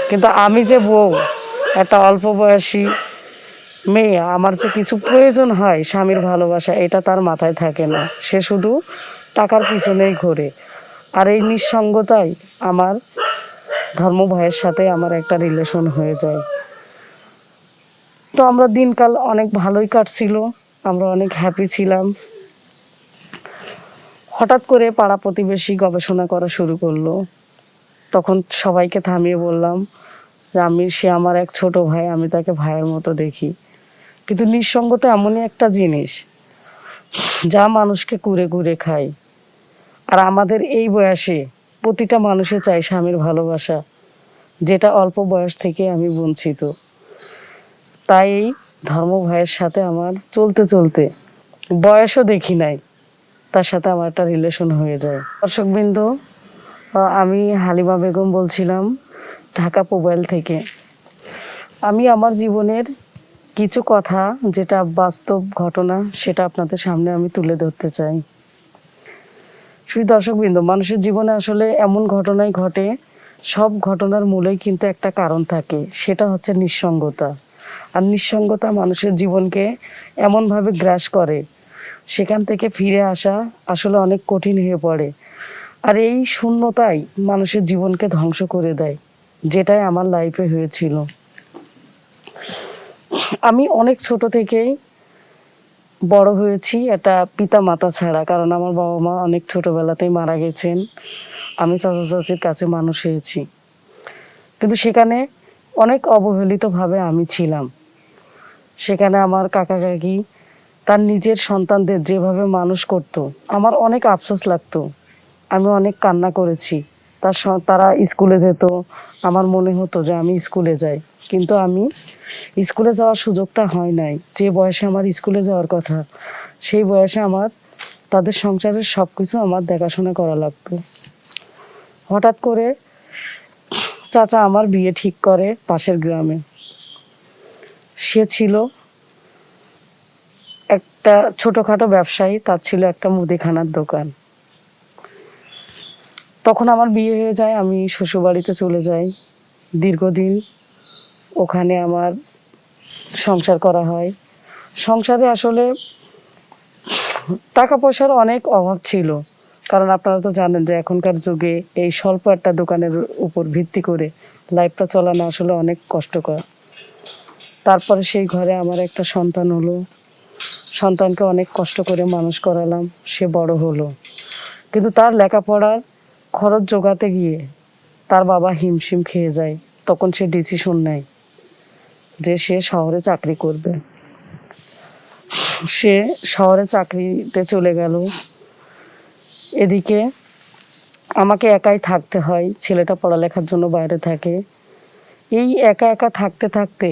কিন্তু আমি যে বউ, একটা অল্প বয়সী মেয়ে, আমার যে কিছু প্রয়োজন হয় স্বামীর ভালোবাসা, এটা তার মাথায় থাকে না। সে শুধু টাকার পিছনেই ঘোরে। আর এই নিঃসঙ্গতায় আমার ধর্ম ভাইয়ের সাথে আমার একটা রিলেশন হয়ে যায়। তো আমরা দিনকাল অনেক ভালোই কাটছিল, আমরা অনেক হ্যাপি ছিলাম। হঠাৎ করে পাড়া প্রতিবেশী গবেষণা করা শুরু করলো। তখন সবাইকে থামিয়ে বললাম যে সে আমার এক ছোট ভাই, আমি তাকে ভাইয়ের মতো দেখি। কিন্তু নিঃসঙ্গতা এমনই একটা জিনিস যা মানুষকে কুরে কুরে খায়। আর আমাদের এই বয়সে প্রতিটা মানুষে চায় স্বামীর ভালোবাসা, যেটা অল্প বয়স থেকে আমি বঞ্চিত। তাই এই ধর্ম ভাইয়ের সাথে আমার চলতে চলতে, বয়সও দেখি নাই, তার সাথে আমার একটা রিলেশন হয়ে যায়। দর্শকবৃন্দ, আমি হালিমা বেগম বলছিলাম ঢাকা মোবাইল থেকে। আমি আমার জীবনের কিছু কথা, যেটা বাস্তব ঘটনা, সেটা আপনাদের সামনে আমি তুলে ধরতে চাই। শুধু দর্শকবৃন্দ, মানুষের জীবনে আসলে এমন ঘটনাই ঘটে, সব ঘটনার মূলেই কিন্তু একটা কারণ থাকে, সেটা হচ্ছে নিঃসঙ্গতা। আর নিঃসঙ্গতা মানুষের জীবনকে এমনভাবে গ্রাস করে, সেখান থেকে ফিরে আসা আসলে অনেক কঠিন হয়ে পড়ে। আর এই শূন্যতাই মানুষের জীবনকে ধ্বংস করে দেয়, যেটাই আমার লাইফে হয়েছিল। আমি অনেক ছোট থেকেই বড় হয়েছি এটা পিতা মাতা ছাড়া, কারণ আমার বাবা মা অনেক ছোটবেলাতেই মারা গেছেন। আমি চাচা চাচির কাছে মানুষ হয়েছি, কিন্তু সেখানে অনেক অবহেলিতভাবে আমি ছিলাম। সেখানে আমার কাকা কাকি তার নিজের সন্তানদের যেভাবে মানুষ করত, আমার অনেক আফসোস লাগতো। আমি অনেক কান্না করেছি। তারা স্কুলে যেত, আমার মনে হতো যে আমি স্কুলে যাই, কিন্তু আমি স্কুলে যাওয়ার সুযোগটা হয় নাই। যে বয়সে আমার স্কুলে যাওয়ার কথা, সেই বয়সে আমার তাদের সংসারের সব কিছু আমার দেখাশোনা করা লাগতো। হঠাৎ করে চাচা আমার বিয়ে ঠিক করে পাশের গ্রামে। সে ছিল একটা ছোটখাটো ব্যবসায়ী, তার ছিল একটা মুদিখানার দোকান। তখন আমার বিয়ে হয়ে যায়, আমি শ্বশুরবাড়িতে চলে যাই। দীর্ঘদিন ওখানে আমার সংসার করা হয়। সংসারে আসলে টাকা পয়সার অনেক অভাব ছিল, কারণ আপনারা তো জানেন যে এখনকার যুগে এই স্বল্প একটা দোকানের উপর ভিত্তি করে লাইফটা চালানো আসলে অনেক কষ্টকর। তারপরে সেই ঘরে আমার একটা সন্তান হলো। সন্তানকে অনেক কষ্ট করে মানুষ করালাম, সে বড় হলো। কিন্তু তার লেখাপড়ার খরচ জোগাতে গিয়ে তার বাবা হিমশিম খেয়ে যায়। তখন সে ডিসিশন নেয় যে সে শহরে চাকরি করবে। সে শহরে চাকরিতে চলে গেল। এদিকে আমাকে একাই থাকতে হয়, ছেলেটা পড়ালেখার জন্য বাইরে থাকে। এই একা একা থাকতে থাকতে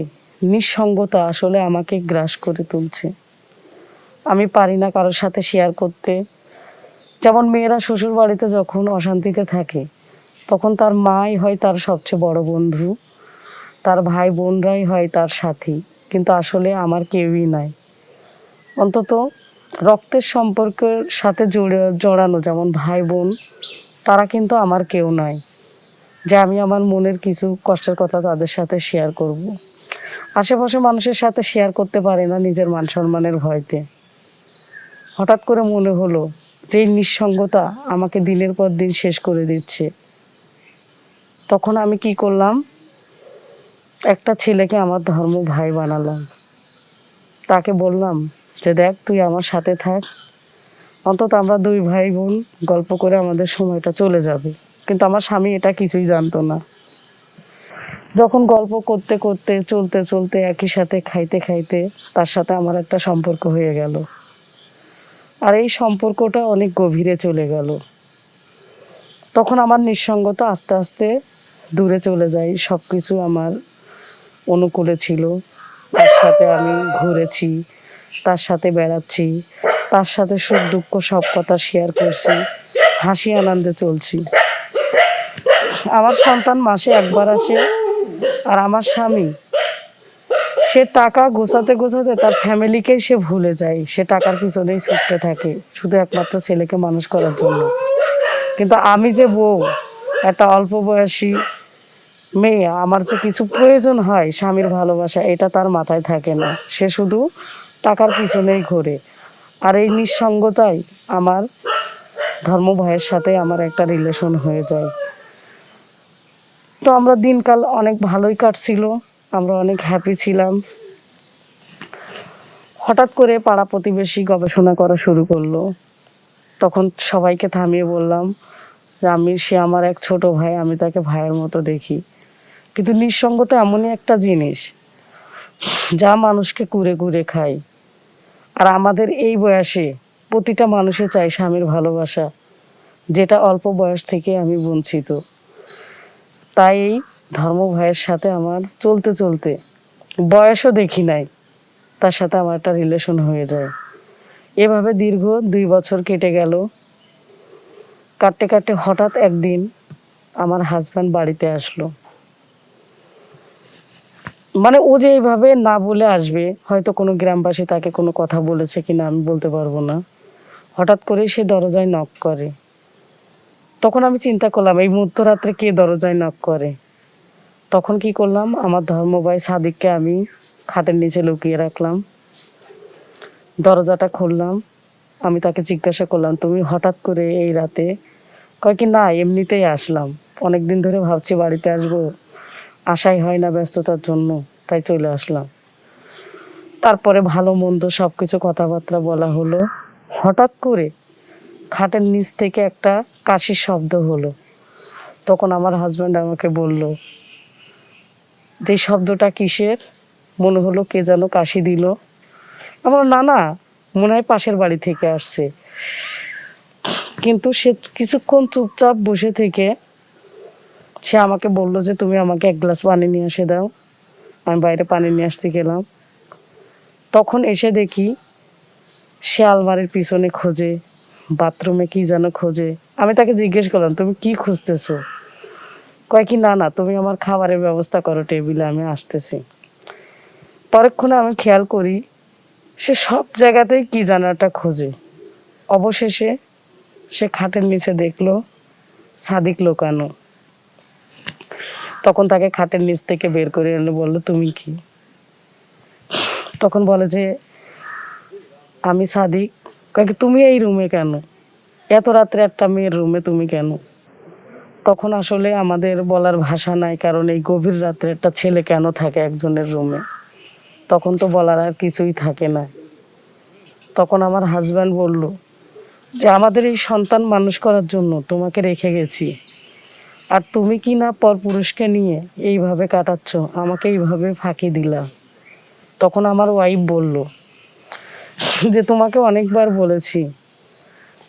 নিঃসঙ্গতা আসলে আমাকে গ্রাস করে তুলছে। আমি পারি না কারোর সাথে শেয়ার করতে। যেমন মেয়েরা শ্বশুর বাড়িতে যখন অশান্তিতে থাকে, তখন তার মাই হয় তার সবচেয়ে বড় বন্ধু, তার ভাই বোনরাই হয় তার সাথী। কিন্তু আসলে আমার কেউই নাই। অন্তত রক্তের সম্পর্কের সাথে জড়ানো যেমন ভাই বোন, তারা কিন্তু আমার কেউ নাই যে আমি আমার মনের কিছু কষ্টের কথা তাদের সাথে শেয়ার করব। আশেপাশে মানুষের সাথে শেয়ার করতে পারে না নিজের মান সম্মানের ভয়তে। হঠাৎ করে মনে হলো যে এই নিঃসঙ্গতা আমাকে দিনের পর দিন শেষ করে দিচ্ছে। তখন আমি কি করলাম, একটা ছেলেকে আমার ধর্ম ভাই বানালাম। তাকে বললাম যে দেখ, তুই আমার সাথে থাক, অন্তত আমরা দুই ভাই বোন গল্প করে আমাদের সময়টা চলে যাবে। কিন্তু আমার স্বামী এটা কিছুই জানতো না। যখন গল্প করতে করতে চলতে চলতে একই সাথে খাইতে খাইতে তার সাথে আমার একটা সম্পর্ক হয়ে গেল। আর এই সম্পর্কটা অনেক গভীরে চলে গেল। তখন আমার নিঃসঙ্গতা আস্তে আস্তে দূরে চলে যায়। সব কিছু আমার অনুকূলে ছিল। তার সাথে আমি ঘুরেছি, তার সাথে বেড়াচ্ছি, তার সাথে সুখ দুঃখ সব কথা শেয়ার করছি, হাসি আনন্দে চলছি। আমার সন্তান মাসে একবার আসে। আর আমার স্বামী, সে টাকা গোছাতে গোছাতে তার ফ্যামিলিকেই সে ভুলে যায়। সে টাকার পিছনেই ছুটতে থাকে শুধু একমাত্র ছেলেকে মানুষ করার জন্য। কিন্তু আমি যে বউ, একটা অল্প বয়সী মেয়ে, আমার যে কিছু প্রয়োজন হয় স্বামীর ভালোবাসা, এটা তার মাথায় থাকে না। সে শুধু টাকার পিছনেই ঘোরে। আর এই নিঃসঙ্গতায় আমার ধর্ম ভাইয়ের সাথে আমার একটা রিলেশন হয়ে যায়। তো আমরা দিনকাল অনেক ভালোই কাটছিল, আমরা অনেক হ্যাপি ছিলাম। হঠাৎ করে পাড়া প্রতিবেশী গবেষণা করা শুরু করলো। তখন সবাইকে থামিয়ে বললাম যে সে আমার এক ছোট ভাই, আমি তাকে ভাইয়ের মতো দেখি। কিন্তু নিঃসঙ্গতা এমনই একটা জিনিস যা মানুষকে কুরে কুরে খায়। আর আমাদের এই বয়সে প্রতিটা মানুষে চায় স্বামীর ভালোবাসা, যেটা অল্প বয়স থেকে আমি বঞ্চিত। তাই এই ধর্ম ভাইয়ের সাথে আমার চলতে চলতে, বয়সও দেখি নাই, তার সাথে আমার একটা রিলেশন হয়ে যায়। এভাবে দীর্ঘ 2 বছর কেটে গেল। কাটতে কাটতে হঠাৎ একদিন আমার হাজব্যান্ড বাড়িতে আসলো। মানে ও যে এইভাবে না বলে আসবে, হয়তো কোনো গ্রামবাসী তাকে কোনো কথা বলেছে কিনা আমি বলতে পারবো না। হঠাৎ করে সে দরজায় নক করে। তখন আমি চিন্তা করলাম এই মধ্যরাত্রে কে দরজায় নক করে। তখন কি করলাম, আমার ধর্ম ভাই সাদিককে আমি খাটের নিচে লুকিয়ে রাখলাম। দরজাটা খুললাম। আমি তাকে জিজ্ঞাসা করলাম, তুমি হঠাৎ করে এই রাতে? কয় কি না, এমনিতেই আসলাম, অনেকদিন ধরে ভাবছি বাড়িতে আসবো, আশাই হয় না ব্যস্ততার জন্য, তাই চলে আসলাম। তারপরে ভালো মন্দ সবকিছু কথাবার্তা বলা হলো। হঠাৎ করে খাটের নিচ থেকে একটা কাশির শব্দ হলো। তখন আমার হাজব্যান্ড আমাকে বলল যে শব্দটা কিসের। মনে হলো কে যেন কাশি দিল। আমার না না, মনে হয় পাশের বাড়ি থেকে আসছে। কিন্তু সে কিছুক্ষণ চুপচাপ বসে থেকে সে আমাকে বলল যে তুমি আমাকে 1 গ্লাস পানি নিয়ে এসে দাও। আমি বাইরে পানি নিয়ে আসতে গেলাম। তখন এসে দেখি সে আলমারির পিছনে খোঁজে, বাথরুমে কি যেন খোঁজে। আমি তাকে জিজ্ঞেস করলাম, তুমি কি খুঁজতেছো? কয় কি না না, তুমি আমার খাবারের ব্যবস্থা করো টেবিলে, আমি আসতেছি। পরক্ষণে আমি খেয়াল করি সে সব জায়গাতেই কি যেন একটা খোঁজে। অবশেষে সে খাটের নিচে দেখলো সাদিক লুকানো। তখন তাকে খাটের নিচ থেকে বের করে এনে বললো, তুমি কি? তখন বলে যে আমি সাদিক। কয় কি তুমি এই রুমে কেন? এত রাত্রে একটা মেয়ের রুমে তুমি কেন? তখন আসলে আমাদের বলার ভাষা নাই, কারণ এই গভীর রাত্রে একটা ছেলে কেন থাকে একজনের রুমে, তখন তো বলার আর কিছুই থাকে না। তখন আমার হাজব্যান্ড বলল যে আমাদের এই সন্তান মানুষ করার জন্য তোমাকে রেখে গেছি, আর তুমি কি না পরপুরুষকে নিয়ে এইভাবে কাটাচ্ছ, আমাকে এইভাবে ফাঁকি দিলা। তখন আমার ওয়াইফ বলল যে তোমাকে অনেকবার বলেছি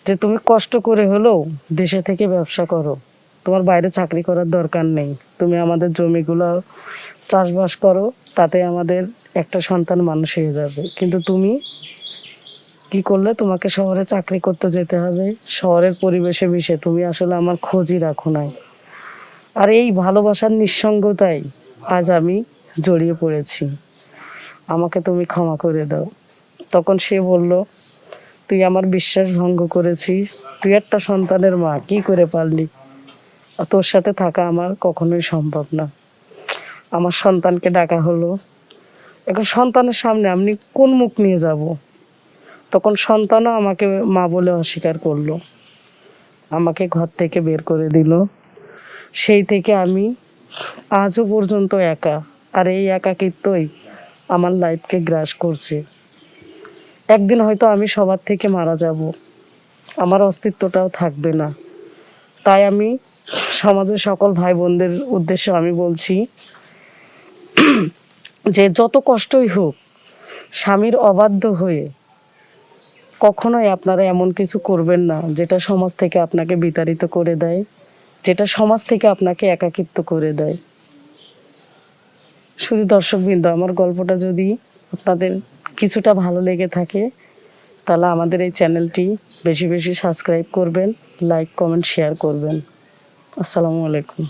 যে তুমি কষ্ট করে হলেও দেশে থেকে ব্যবসা করো, তোমার বাইরে চাকরি করার দরকার নেই, তুমি আমাদের জমিগুলো চাষবাস করো, তাতে আমাদের একটা সন্তান মানুষ হয়ে যাবে। কিন্তু তুমি কি করলে, তোমাকে শহরে চাকরি করতে যেতে হবে, শহরের পরিবেশে মিশে তুমি আসলে আমার খোঁজই রাখো নাই। আর এই ভালোবাসার নিঃসঙ্গতায় আজ আমি জড়িয়ে পড়েছি, আমাকে তুমি ক্ষমা করে দাও। তখন সে বলল, তুই আমার বিশ্বাস ভঙ্গ করেছিস, তুই একটা সন্তানের মা, কি করে পারলি? আর তোর সাথে থাকা আমার কখনোই সম্ভব না। আমার সন্তানকে ডাকা হলো। এখন সন্তানের সামনে আমি কোন মুখ নিয়ে যাব? তখন সন্তানও আমাকে মা বলে অস্বীকার করলো, আমাকে ঘর থেকে বের করে দিল। সেই থেকে আমি আজও পর্যন্ত একা। আর এই একাকিত্বই আমার লাইফকে গ্রাস করছে। একদিন হয়তো আমি সবার থেকে মারা যাব, আমার অস্তিত্বটাও থাকবে না। তাই আমি সমাজের সকল ভাই বোনদের উদ্দেশ্যে আমি বলছি যে যত কষ্টই হোক, স্বামীর অবাধ্য হয়ে কখনোই আপনারা এমন কিছু করবেন না যেটা সমাজ থেকে আপনাকে বিতাড়িত করে দেয়, যেটা সমাজ থেকে আপনাকে একাকিত্ব করে দেয়। শুধু দর্শকবৃন্দ, আমার গল্পটা যদি আপনাদের কিছুটা ভালো লেগে থাকে, তাহলে আমাদের এই চ্যানেলটি বেশি বেশি সাবস্ক্রাইব করবেন, লাইক কমেন্ট শেয়ার করবেন। আসসালামু আলাইকুম।